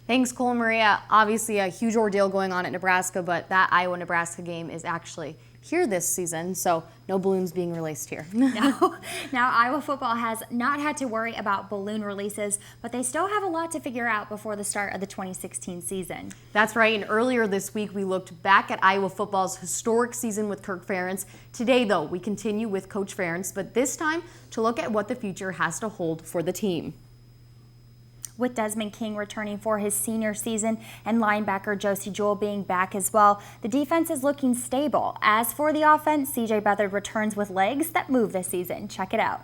Thanks, Cole and Maria. Obviously a huge ordeal going on at Nebraska, but that Iowa-Nebraska game is actually here this season, so no balloons being released here. No. Now, Iowa football has not had to worry about balloon releases, but they still have a lot to figure out before the start of the 2016 season. That's right, and earlier this week we looked back at Iowa football's historic season with Kirk Ferentz. Today, though, we continue with Coach Ferentz, but this time to look at what the future has to hold for the team. With Desmond King returning for his senior season and linebacker Josie Jewell being back as well, the defense is looking stable. As for the offense, CJ Beathard returns with legs that move this season. Check it out.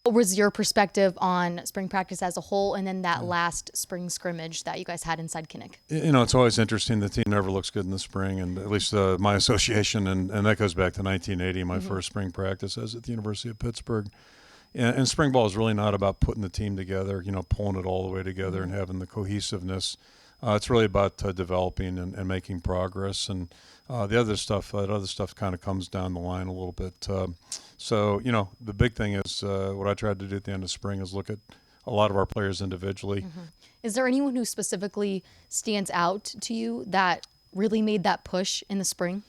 What was your perspective on spring practice as a whole and then that last spring scrimmage that you guys had inside Kinnick? You know, it's always interesting. The team never looks good in the spring, and at least my association, and that goes back to 1980, my first spring practice as at the University of Pittsburgh. And spring ball is really not about putting the team together, you know, pulling it all the way together and having the cohesiveness. It's really about developing and making progress. And that other stuff kind of comes down the line a little bit. So, you know, the big thing is what I tried to do at the end of spring is look at a lot of our players individually. Is there anyone who specifically stands out to you that really made that push in the spring?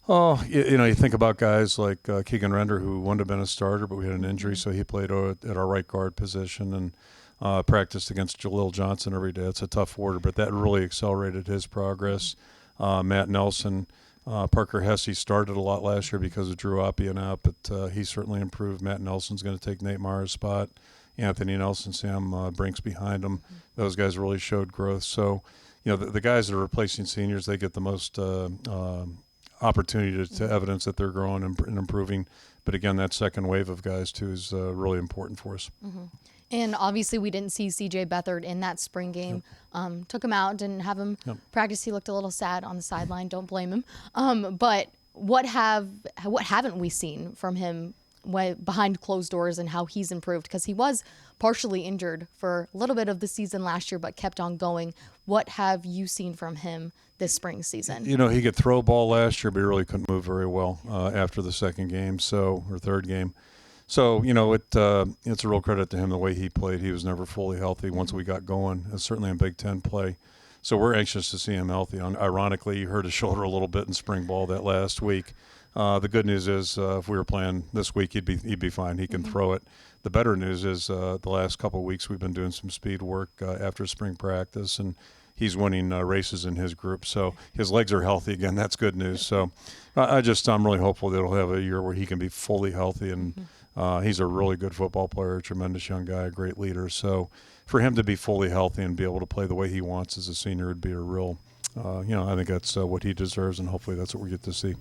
Oh, you know, you think about guys like Keegan Render, who wouldn't have been a starter, but we had an injury, so he played at our right guard position and practiced against Jalil Johnson every day. It's a tough order, but that really accelerated his progress. Matt Nelson, Parker Hesse started a lot last year because of Drew Appian out, but he certainly improved. Matt Nelson's going to take Nate Maher's spot. Anthony Nelson, Sam Brinks behind him. Those guys really showed growth. So, you know, the guys that are replacing seniors, they get the most opportunity to evidence that they're growing and improving. But again, that second wave of guys too is really important for us. And obviously we didn't see CJ Beathard in that spring game. Took him out, didn't have him practice. He looked a little sad on the sideline. Don't blame him. But what haven't we seen from him behind closed doors and how he's improved? Because he was partially injured for a little bit of the season last year, but kept on going. What have you seen from him this spring season? You know, he could throw a ball last year, but he really couldn't move very well after the second game, or third game. So, you know, it's a real credit to him the way he played. He was never fully healthy once we got going, certainly in Big Ten play. So we're anxious to see him healthy. Ironically, he hurt his shoulder a little bit in spring ball that last week. The good news is if we were playing this week, he'd be fine. He can throw it. The better news is the last couple of weeks we've been doing some speed work after spring practice, and he's winning races in his group. So his legs are healthy again. That's good news. So I'm really hopeful that he'll have a year where he can be fully healthy. And he's a really good football player, a tremendous young guy, a great leader. So for him to be fully healthy and be able to play the way he wants as a senior would be a real, I think that's what he deserves, and hopefully that's what we get to see.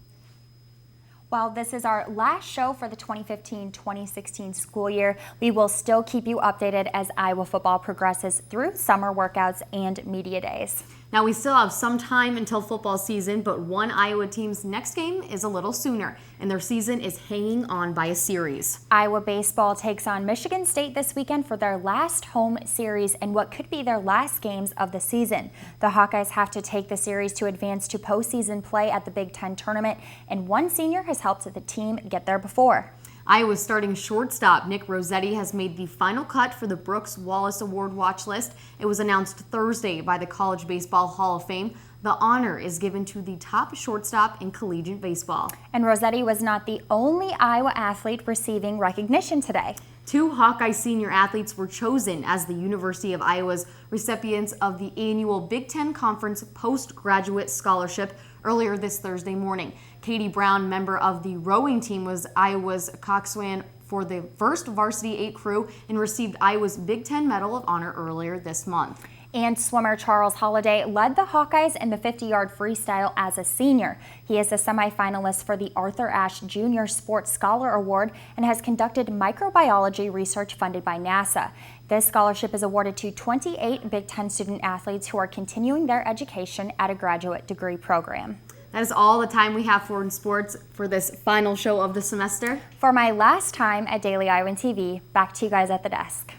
While this is our last show for the 2015-2016 school year, we will still keep you updated as Iowa football progresses through summer workouts and media days. Now, we still have some time until football season, but one Iowa team's next game is a little sooner, and their season is hanging on by a series. Iowa baseball takes on Michigan State this weekend for their last home series and what could be their last games of the season. The Hawkeyes have to take the series to advance to postseason play at the Big Ten tournament, and one senior has helped the team get there before. Iowa's starting shortstop Nick Rossetti has made the final cut for the Brooks Wallace Award watch list. It was announced Thursday by the College Baseball Hall of Fame. The honor is given to the top shortstop in collegiate baseball. And Rossetti was not the only Iowa athlete receiving recognition today. 2 Hawkeye senior athletes were chosen as the University of Iowa's recipients of the annual Big Ten Conference Postgraduate Scholarship earlier this Thursday morning. Katie Brown, member of the rowing team, was Iowa's coxswain for the first varsity 8 crew and received Iowa's Big Ten Medal of Honor earlier this month. And swimmer Charles Holliday led the Hawkeyes in the 50-yard freestyle as a senior. He is a semifinalist for the Arthur Ashe Jr. Sports Scholar Award and has conducted microbiology research funded by NASA. This scholarship is awarded to 28 Big Ten student athletes who are continuing their education at a graduate degree program. That is all the time we have for in sports for this final show of the semester. For my last time at Daily Iowan TV, back to you guys at the desk.